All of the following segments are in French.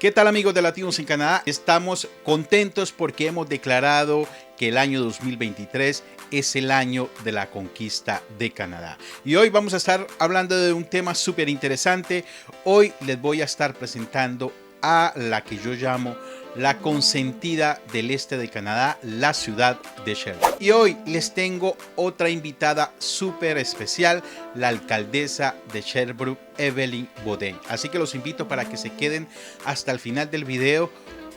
¿Qué tal, amigos de Latinos en Canadá? Estamos contentos porque hemos declarado que el año 2023 es el año de la conquista de Canadá. Y hoy vamos a estar hablando de un tema súper interesante. Hoy les voy a estar presentando a la que yo llamo la consentida del este de Canadá, la ciudad de Sherbrooke. Y hoy les tengo otra invitada súper especial, la alcaldesa de Sherbrooke, Evelyn Bodden. Así que los invito para que se queden hasta el final del video,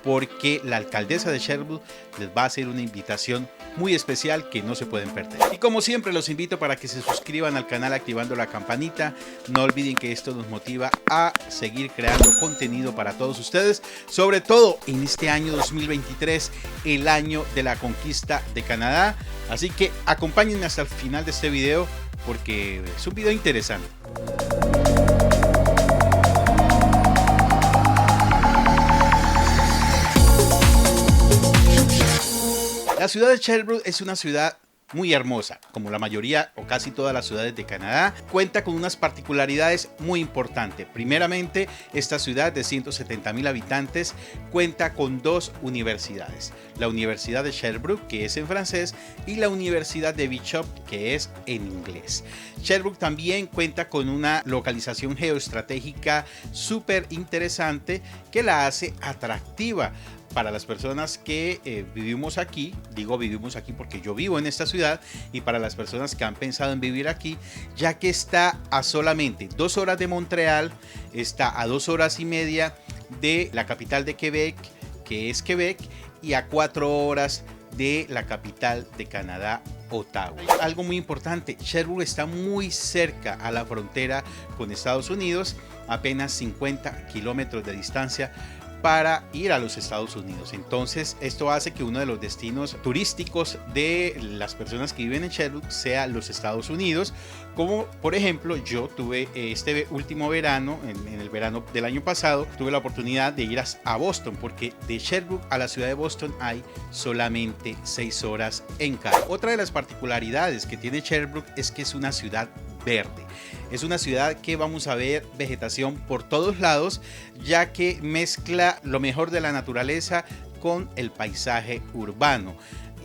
porque la alcaldesa de Sherbrooke les va a hacer una invitación muy especial que no se pueden perder. Y como siempre, los invito para que se suscriban al canal activando la campanita. No olviden que esto nos motiva a seguir creando contenido para todos ustedes, sobre todo en este año 2023, el año de la conquista de Canadá. Así que acompáñenme hasta el final de este video porque es un video interesante. La ciudad de Sherbrooke es una ciudad muy hermosa, como la mayoría o casi todas las ciudades de Canadá. Cuenta con unas particularidades muy importantes. Primeramente, esta ciudad de 170,000 habitantes cuenta con dos universidades. La Universidad de Sherbrooke, que es en francés, y la Universidad de Bishop, que es en inglés. Sherbrooke también cuenta con una localización geoestratégica súper interesante que la hace atractiva para las personas que vivimos aquí. Digo vivimos aquí porque yo vivo en esta ciudad, y para las personas que han pensado en vivir aquí, ya que está a solamente 2 horas de Montreal, está a 2 horas y media de la capital de Quebec, que es Quebec, y a 4 horas de la capital de Canadá, Ottawa. Algo muy importante, Sherbrooke está muy cerca a la frontera con Estados Unidos, apenas 50 kilómetros de distancia para ir a los Estados Unidos. Entonces esto hace que uno de los destinos turísticos de las personas que viven en Sherbrooke sea los Estados Unidos, como por ejemplo yo tuve este último verano, en el verano del año pasado, tuve la oportunidad de ir a Boston, porque de Sherbrooke a la ciudad de Boston hay solamente 6 horas en carro. Otra de las particularidades que tiene Sherbrooke es que es una ciudad verde. Es una ciudad que vamos a ver vegetación por todos lados, ya que mezcla lo mejor de la naturaleza con el paisaje urbano.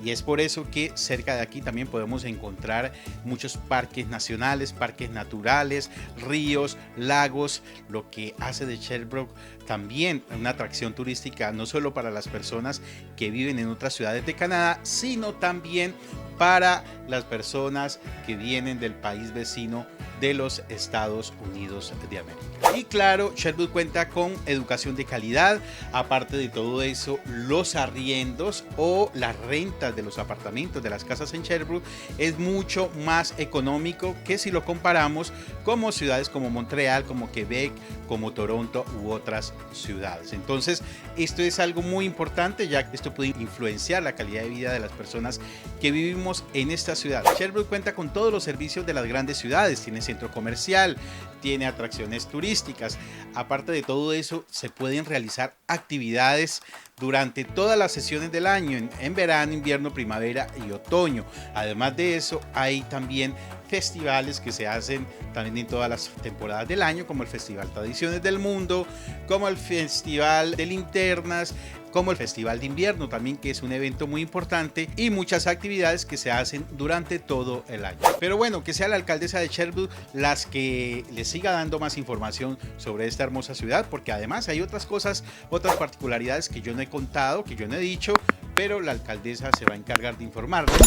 Y es por eso que cerca de aquí también podemos encontrar muchos parques nacionales, parques naturales, ríos, lagos, lo que hace de Sherbrooke también una atracción turística, no solo para las personas que viven en otras ciudades de Canadá, sino también para las personas que vienen del país vecino de los Estados Unidos de América. Y claro, Sherbrooke cuenta con educación de calidad. Aparte de todo eso, los arriendos o las rentas de los apartamentos, de las casas en Sherbrooke, es mucho más económico que si lo comparamos con ciudades como Montreal, como Quebec, como Toronto u otras ciudades. Entonces, esto es algo muy importante, ya que esto puede influenciar la calidad de vida de las personas que vivimos en esta ciudad. Sherbrooke cuenta con todos los servicios de las grandes ciudades. Tiene centro comercial, tiene atracciones turísticas. Aparte de todo eso, se pueden realizar actividades durante todas las sesiones del año, en verano, invierno, primavera y otoño. Además de eso, hay también festivales que se hacen también en todas las temporadas del año, como el Festival Tradiciones del Mundo, como el Festival de Linternas, como el Festival de Invierno también, que es un evento muy importante, y muchas actividades que se hacen durante todo el año. Pero bueno, que sea la alcaldesa de Sherbrooke las que les siga dando más información sobre esta hermosa ciudad, porque además hay otras cosas, otras particularidades que yo no he contado, que yo no he dicho, pero la alcaldesa se va a encargar de informarles,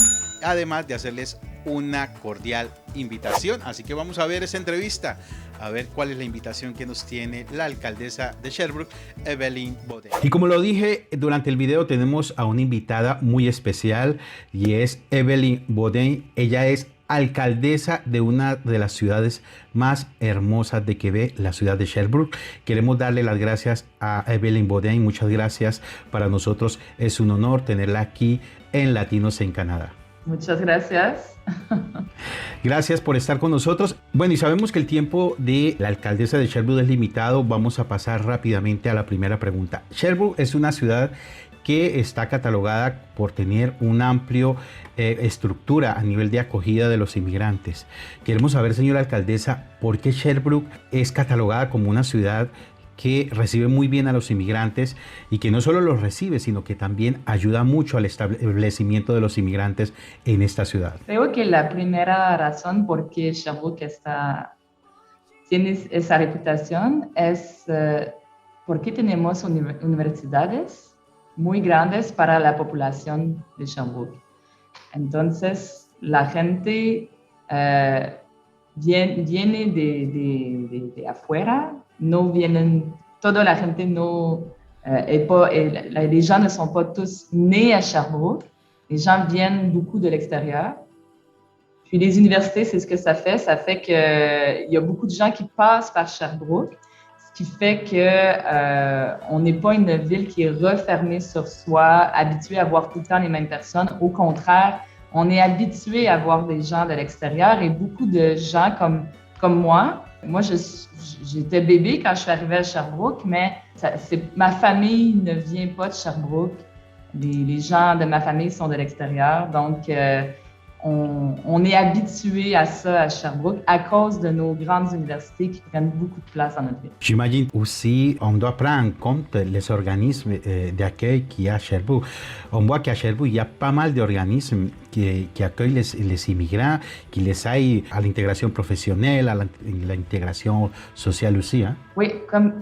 además de hacerles una cordial invitación. Así que vamos a ver esa entrevista, a ver cuál es la invitación que nos tiene la alcaldesa de Sherbrooke, Evelyn Bodden. Y como lo dije durante el video, tenemos a una invitada muy especial y es Evelyn Bodden. Ella es alcaldesa de una de las ciudades más hermosas de Quebec, la ciudad de Sherbrooke. Queremos darle las gracias a Evelyn Bodden. Muchas gracias. Para nosotros es un honor tenerla aquí en Latinos en Canadá. Muchas gracias. Gracias por estar con nosotros. Bueno, y sabemos que el tiempo de la alcaldesa de Sherbrooke es limitado. Vamos a pasar rápidamente a la primera pregunta. Sherbrooke es una ciudad que está catalogada por tener una amplia estructura a nivel de acogida de los inmigrantes. Queremos saber, señora alcaldesa, ¿por qué Sherbrooke es catalogada como una ciudad que recibe muy bien a los inmigrantes y que no solo los recibe, sino que también ayuda mucho al establecimiento de los inmigrantes en esta ciudad. Creo que la primera razón por qué Sherbrooke tiene esa reputación es porque tenemos universidades muy grandes para la población de Sherbrooke. Entonces, la gente viene de afuera, no vienen, toda la gente no, les gens ne sont pas tous nés à Sherbrooke, les gens viennent beaucoup de l'extérieur. Puis les universités, c'est ce que ça fait qu'il y a beaucoup de gens qui passent par Sherbrooke, ce qui fait qu'on n'est pas une ville qui est refermée sur soi, habituée à voir tout le temps les mêmes personnes. Au contraire, on est habitué à voir des gens de l'extérieur et beaucoup de gens comme moi. Moi, j'étais bébé quand je suis arrivée à Sherbrooke, mais ma famille ne vient pas de Sherbrooke. Les gens de ma famille sont de l'extérieur, donc on est habitué à ça à Sherbrooke à cause de nos grandes universités qui prennent beaucoup de place dans notre ville. J'imagine aussi, on doit prendre en compte les organismes d'accueil qu'il y a à Sherbrooke. On voit qu'à Sherbrooke, il y a pas mal d'organismes qui accueillent les immigrants, qui les aident à l'intégration professionnelle, à l'intégration sociale aussi. Hein? Oui, comme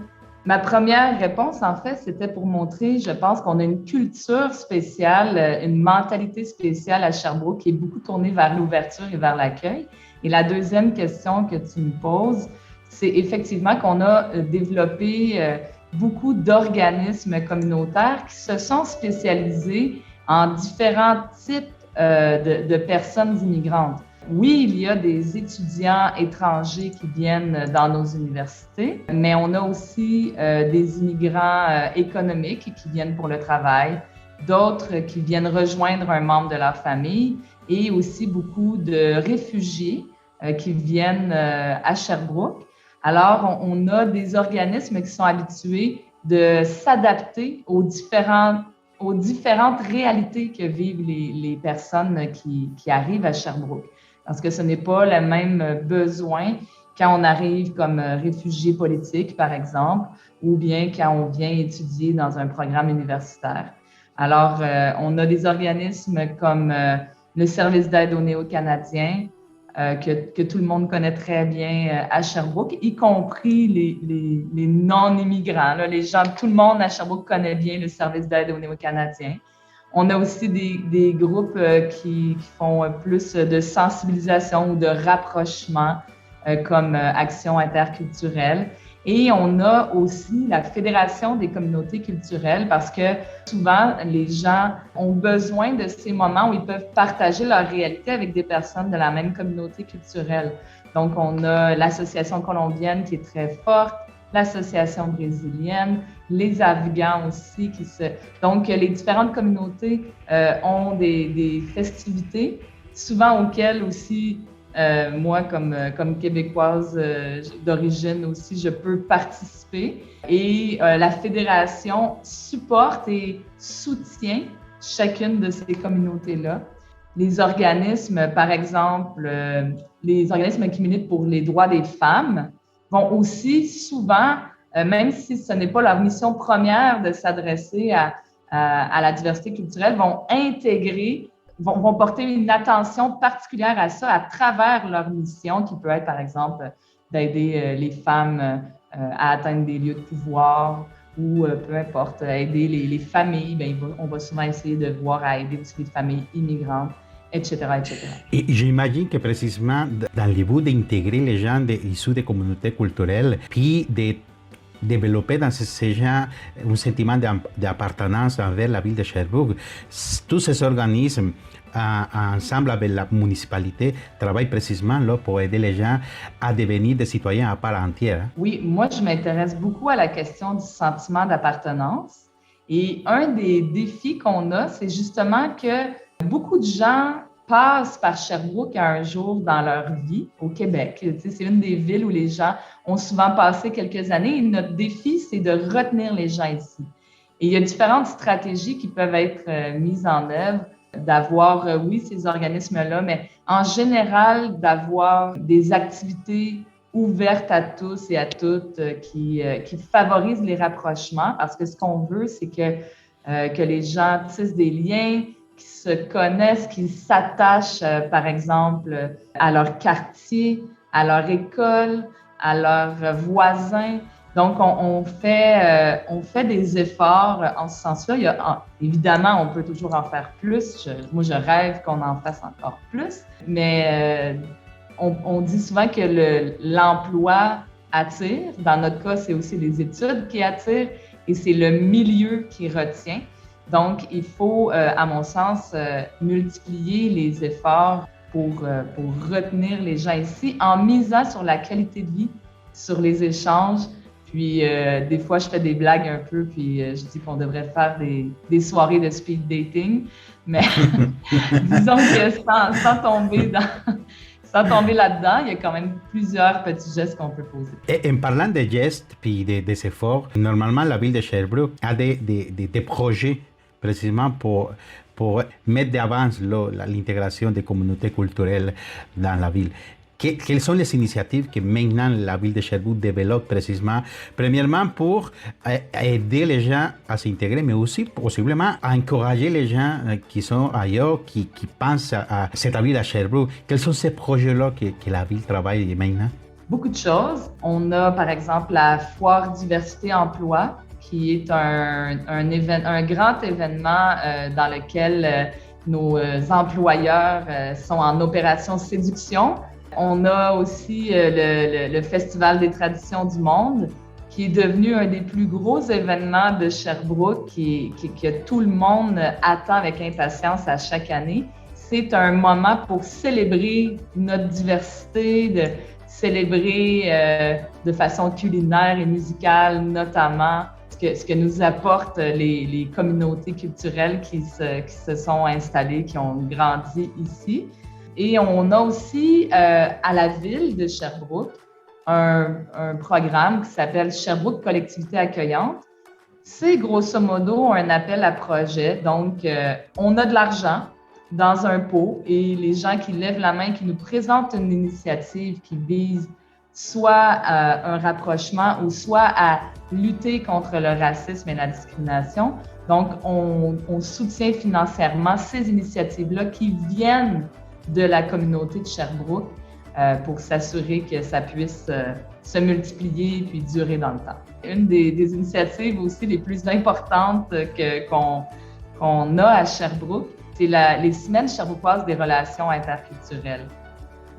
ma première réponse, en fait, c'était pour montrer, je pense qu'on a une culture spéciale, une mentalité spéciale à Sherbrooke qui est beaucoup tournée vers l'ouverture et vers l'accueil. Et la deuxième question que tu me poses, c'est effectivement qu'on a développé beaucoup d'organismes communautaires qui se sont spécialisés en différents types de personnes immigrantes. Oui, il y a des étudiants étrangers qui viennent dans nos universités, mais on a aussi des immigrants économiques qui viennent pour le travail, d'autres qui viennent rejoindre un membre de leur famille et aussi beaucoup de réfugiés qui viennent à Sherbrooke. Alors, on a des organismes qui sont habitués de s'adapter aux différentes réalités que vivent les personnes qui arrivent à Sherbrooke. Parce que ce n'est pas le même besoin quand on arrive comme réfugié politique, par exemple, ou bien quand on vient étudier dans un programme universitaire. Alors, on a des organismes comme le service d'aide aux Néo-Canadiens, que tout le monde connaît très bien à Sherbrooke, y compris les non-immigrants. Là, les gens, tout le monde à Sherbrooke connaît bien le service d'aide aux Néo-Canadiens. On a aussi des groupes qui font plus de sensibilisation ou de rapprochement comme Action interculturelle. Et on a aussi la Fédération des communautés culturelles parce que souvent, les gens ont besoin de ces moments où ils peuvent partager leur réalité avec des personnes de la même communauté culturelle. Donc, on a l'Association colombienne qui est très forte, l'Association brésilienne, les Afghans aussi. Donc, les différentes communautés ont des festivités, souvent auxquelles aussi, moi, comme Québécoise d'origine aussi, je peux participer. Et la Fédération supporte et soutient chacune de ces communautés-là. Les organismes, par exemple, les organismes qui militent pour les droits des femmes, vont aussi souvent, même si ce n'est pas leur mission première de s'adresser à la diversité culturelle, vont porter une attention particulière à ça à travers leur mission, qui peut être, par exemple, d'aider les femmes à atteindre des lieux de pouvoir ou peu importe, aider les familles. Bien, on va souvent essayer de voir à aider aussi les familles immigrantes, etc., etc. Et j'imagine que précisément dans le but d'intégrer les gens issus des communautés culturelles, puis de développer dans ces gens un sentiment d'appartenance envers la ville de Sherbrooke, tous ces organismes, ensemble avec la municipalité, travaillent précisément là, pour aider les gens à devenir des citoyens à part entière. Oui, moi, je m'intéresse beaucoup à la question du sentiment d'appartenance. Et un des défis qu'on a, c'est justement que beaucoup de gens passent par Sherbrooke un jour dans leur vie au Québec. C'est une des villes où les gens ont souvent passé quelques années et notre défi, c'est de retenir les gens ici. Et il y a différentes stratégies qui peuvent être mises en œuvre, d'avoir, oui, ces organismes-là, mais en général, d'avoir des activités ouverte à tous et à toutes, qui favorise les rapprochements, parce que ce qu'on veut, c'est que les gens tissent des liens, qui se connaissent, qui s'attachent, par exemple, à leur quartier, à leur école, à leurs voisins. Donc, on fait des efforts en ce sens-là. Évidemment, on peut toujours en faire plus. Moi, je rêve qu'on en fasse encore plus. Mais on dit souvent que l'emploi attire. Dans notre cas, c'est aussi les études qui attirent et c'est le milieu qui retient. Donc, il faut, à mon sens, multiplier les efforts pour retenir les gens ici en misant sur la qualité de vie, sur les échanges. Puis, des fois, je fais des blagues un peu, puis je dis qu'on devrait faire des soirées de speed dating. Mais disons que sans tomber là-dedans, il y a quand même plusieurs petits gestes qu'on peut poser. Et en parlant de gestes puis des efforts, normalement, la ville de Sherbrooke a des projets précisément pour mettre d'avant l'intégration des communautés culturelles dans la ville. Quelles sont les initiatives que maintenant la ville de Sherbrooke développe précisément, premièrement pour aider les gens à s'intégrer, mais aussi possiblement à encourager les gens qui sont ailleurs, qui pensent à s'établir à Sherbrooke. Quels sont ces projets-là que la ville travaille maintenant? Beaucoup de choses. On a par exemple la Foire Diversité Emploi, qui est un grand événement dans lequel nos employeurs sont en opération séduction. On a aussi le Festival des traditions du monde, qui est devenu un des plus gros événements de Sherbrooke, que tout le monde attend avec impatience à chaque année. C'est un moment pour célébrer notre diversité, de célébrer de façon culinaire et musicale notamment ce que nous apportent les communautés culturelles qui se sont installées, qui ont grandi ici. Et on a aussi à la ville de Sherbrooke un programme qui s'appelle Sherbrooke Collectivité accueillante. C'est grosso modo un appel à projet. Donc, on a de l'argent dans un pot et les gens qui lèvent la main, qui nous présentent une initiative qui vise soit un rapprochement ou soit à lutter contre le racisme et la discrimination. Donc, on soutient financièrement ces initiatives-là qui viennent de la communauté de Sherbrooke pour s'assurer que ça puisse se multiplier puis durer dans le temps. Une des initiatives aussi les plus importantes qu'on a à Sherbrooke, c'est les semaines sherbrookoises des relations interculturelles.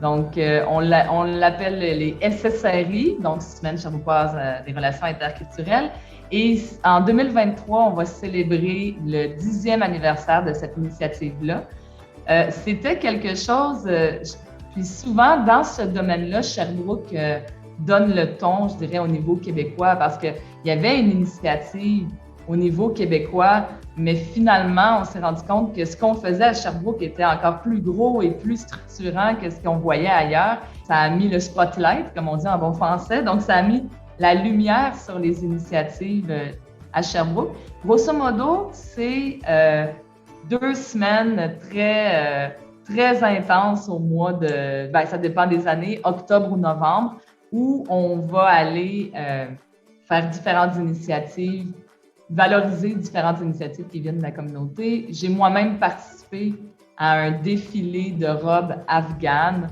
Donc, on l'appelle les SSRI, donc Semaines sherbrookoises des relations interculturelles. Et en 2023, on va célébrer le 10e anniversaire de cette initiative-là. C'était quelque chose, puis souvent dans ce domaine-là, Sherbrooke donne le ton, je dirais, au niveau québécois, parce qu'il y avait une initiative au niveau québécois, mais finalement, on s'est rendu compte que ce qu'on faisait à Sherbrooke était encore plus gros et plus structurant que ce qu'on voyait ailleurs. Ça a mis le spotlight, comme on dit en bon français, donc ça a mis la lumière sur les initiatives à Sherbrooke. Grosso modo, c'est 2 semaines très intenses au mois de, ça dépend des années, octobre ou novembre, où on va aller faire différentes initiatives, valoriser différentes initiatives qui viennent de la communauté. J'ai moi-même participé à un défilé de robes afghanes.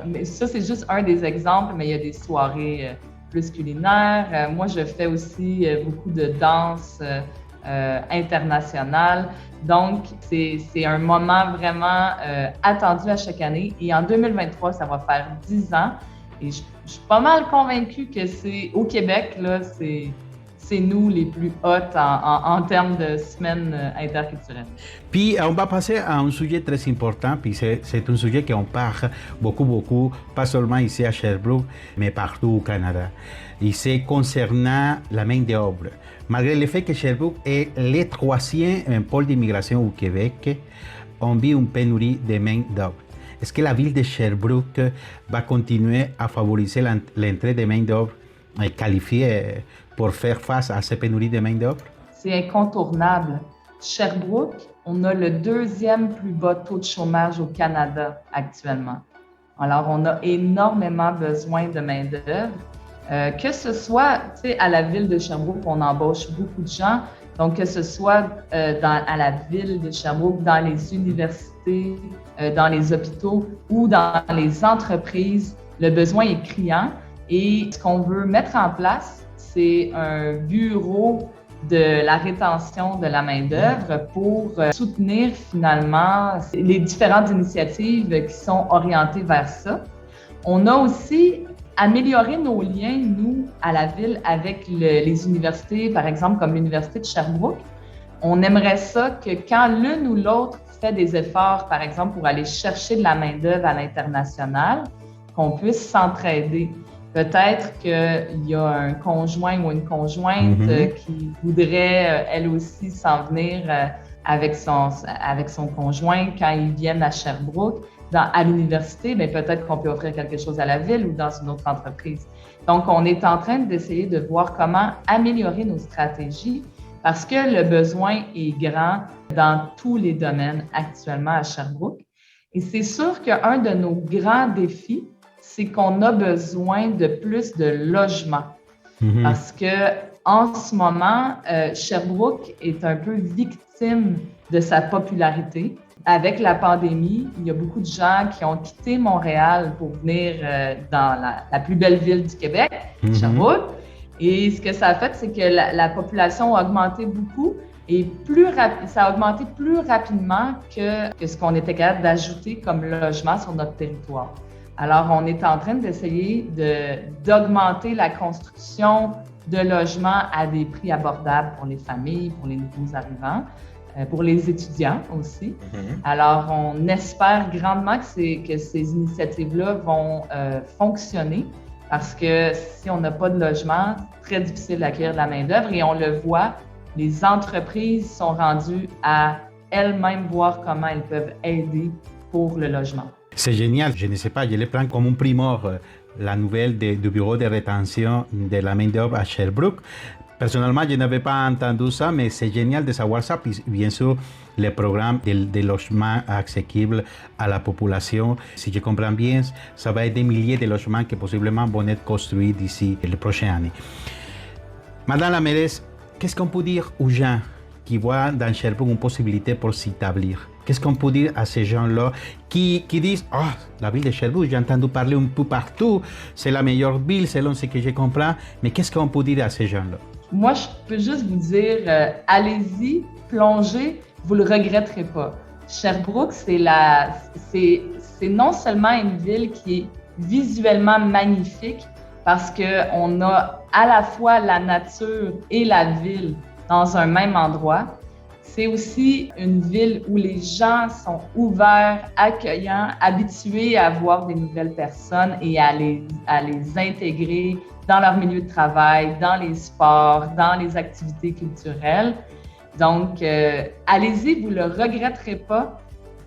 Mais ça, c'est juste un des exemples, mais il y a des soirées plus culinaires. Moi, je fais aussi beaucoup de danse internationale. Donc, c'est un moment vraiment attendu à chaque année. Et en 2023, ça va faire 10 ans. Et je suis pas mal convaincue que c'est au Québec, là, c'est nous les plus hautes en termes de semaines interculturelles. Puis on va passer à un sujet très important, puis c'est un sujet qu'on parle beaucoup, pas seulement ici à Sherbrooke, mais partout au Canada. Et c'est concernant la main-d'œuvre. Malgré le fait que Sherbrooke est le 3e pôle d'immigration au Québec, on vit une pénurie de main-d'œuvre. Est-ce que la ville de Sherbrooke va continuer à favoriser l'entrée de main-d'œuvre qualifiée pour faire face à ces pénuries de main-d'œuvre? C'est incontournable. Sherbrooke, on a le 2e plus bas taux de chômage au Canada actuellement. Alors, on a énormément besoin de main-d'œuvre. Que ce soit, tu sais, à la ville de Sherbrooke, on embauche beaucoup de gens. Donc, que ce soit à la ville de Sherbrooke, dans les universités, dans les hôpitaux ou dans les entreprises, le besoin est criant. Et ce qu'on veut mettre en place, c'est un bureau de la rétention de la main-d'œuvre pour soutenir finalement les différentes initiatives qui sont orientées vers ça. On a aussi amélioré nos liens, nous, à la ville, avec les universités, par exemple, comme l'Université de Sherbrooke. On aimerait ça que quand l'une ou l'autre fait des efforts, par exemple, pour aller chercher de la main-d'œuvre à l'international, qu'on puisse s'entraider. Peut-être qu'il y a un conjoint ou une conjointe qui voudrait, elle aussi, s'en venir avec son conjoint quand ils viennent à Sherbrooke, à l'université, mais peut-être qu'on peut offrir quelque chose à la ville ou dans une autre entreprise. Donc, on est en train d'essayer de voir comment améliorer nos stratégies parce que le besoin est grand dans tous les domaines actuellement à Sherbrooke. Et c'est sûr qu'un de nos grands défis, c'est qu'on a besoin de plus de logements. Parce que en ce moment, Sherbrooke est un peu victime de sa popularité. Avec la pandémie, il y a beaucoup de gens qui ont quitté Montréal pour venir dans la plus belle ville du Québec, Sherbrooke. Et ce que ça a fait, c'est que la population a augmenté beaucoup et ça a augmenté plus rapidement que ce qu'on était capable d'ajouter comme logement sur notre territoire. Alors, on est en train d'essayer d'augmenter la construction de logements à des prix abordables pour les familles, pour les nouveaux arrivants, pour les étudiants aussi. Alors, on espère grandement que ces initiatives-là vont fonctionner parce que si on n'a pas de logement, c'est très difficile d'accueillir de la main-d'œuvre et on le voit, les entreprises sont rendues à elles-mêmes voir comment elles peuvent aider pour le logement. C'est génial, je ne sais pas, je le prends comme un primor, la nouvelle du bureau de rétention de la main-d'œuvre à Sherbrooke. Personnellement, je n'avais pas entendu ça, mais c'est génial de savoir ça. Puis, bien sûr, le programme de logement accessible à la population, si je comprends bien, ça va être des milliers de logements qui possiblement vont être construits d'ici les prochaines années. Madame la mairesse, qu'est-ce qu'on peut dire aux gens qui voient dans Sherbrooke une possibilité pour s'établir? Qu'est-ce qu'on peut dire à ces gens-là qui disent « Oh, la ville de Sherbrooke, j'ai entendu parler un peu partout, c'est la meilleure ville selon ce que je comprends. » Mais qu'est-ce qu'on peut dire à ces gens-là? Moi, je peux juste vous dire, allez-y, plongez, vous le regretterez pas. Sherbrooke, c'est non seulement une ville qui est visuellement magnifique parce qu'on a à la fois la nature et la ville dans un même endroit. C'est aussi une ville où les gens sont ouverts, accueillants, habitués à voir des nouvelles personnes et à les intégrer dans leur milieu de travail, dans les sports, dans les activités culturelles. Donc, allez-y, vous ne le regretterez pas.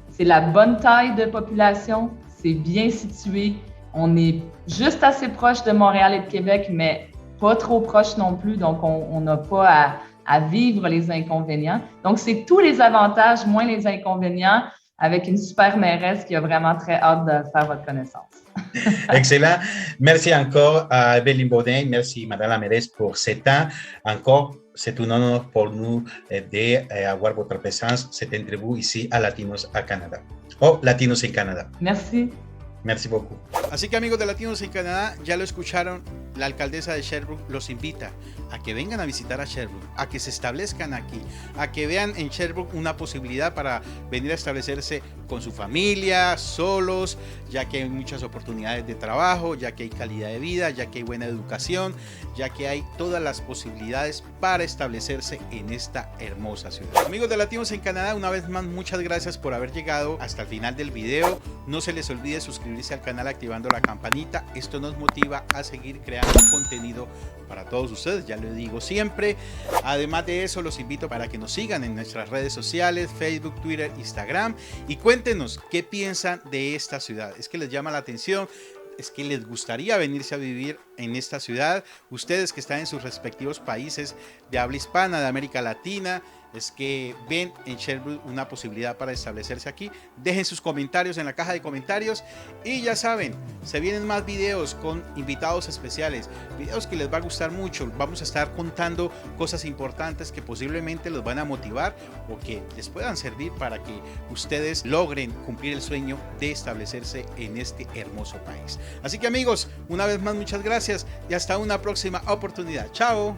C'est la bonne taille de population, c'est bien situé. On est juste assez proche de Montréal et de Québec, mais pas trop proche non plus, donc on n'a pas à vivre les inconvénients. Donc, c'est tous les avantages, moins les inconvénients, avec une super mairesse qui a vraiment très hâte de faire votre connaissance. Excellent. Merci encore à Evelyne Baudin. Merci, Madame la mairesse, pour ce temps. Encore, c'est un honneur pour nous d'avoir votre présence, cette entrevue ici à Latinos à Canada. Oh, Latinos en Canada. Merci. Merci beaucoup. Así que amigos de Latinos en Canadá, ya lo escucharon, la alcaldesa de Sherbrooke los invita a que vengan a visitar a Sherbrooke, a que se establezcan aquí, a que vean en Sherbrooke una posibilidad para venir a establecerse con su familia, solos, ya que hay muchas oportunidades de trabajo, ya que hay calidad de vida, ya que hay buena educación, ya que hay todas las posibilidades para establecerse en esta hermosa ciudad. Amigos de Latinos en Canadá, una vez más muchas gracias por haber llegado hasta el final del video. No se les olvide suscribirse al canal activando la campanita. Esto nos motiva a seguir creando contenido para todos ustedes, ya lo digo siempre. Además de eso, los invito para que nos sigan en nuestras redes sociales, Facebook, Twitter, Instagram, y cuéntenos qué piensan de esta ciudad. ¿Es que les llama la atención? ¿Es que les gustaría venirse a vivir en esta ciudad? Ustedes que están en sus respectivos países de habla hispana, de América Latina, es que ven en Sherbrooke una posibilidad para establecerse aquí. Dejen sus comentarios en la caja de comentarios y ya saben, se vienen más videos con invitados especiales, videos que les va a gustar mucho. Vamos a estar contando cosas importantes que posiblemente los van a motivar o que les puedan servir para que ustedes logren cumplir el sueño de establecerse en este hermoso país. Así que amigos, una vez más muchas gracias y hasta una próxima oportunidad. Chao.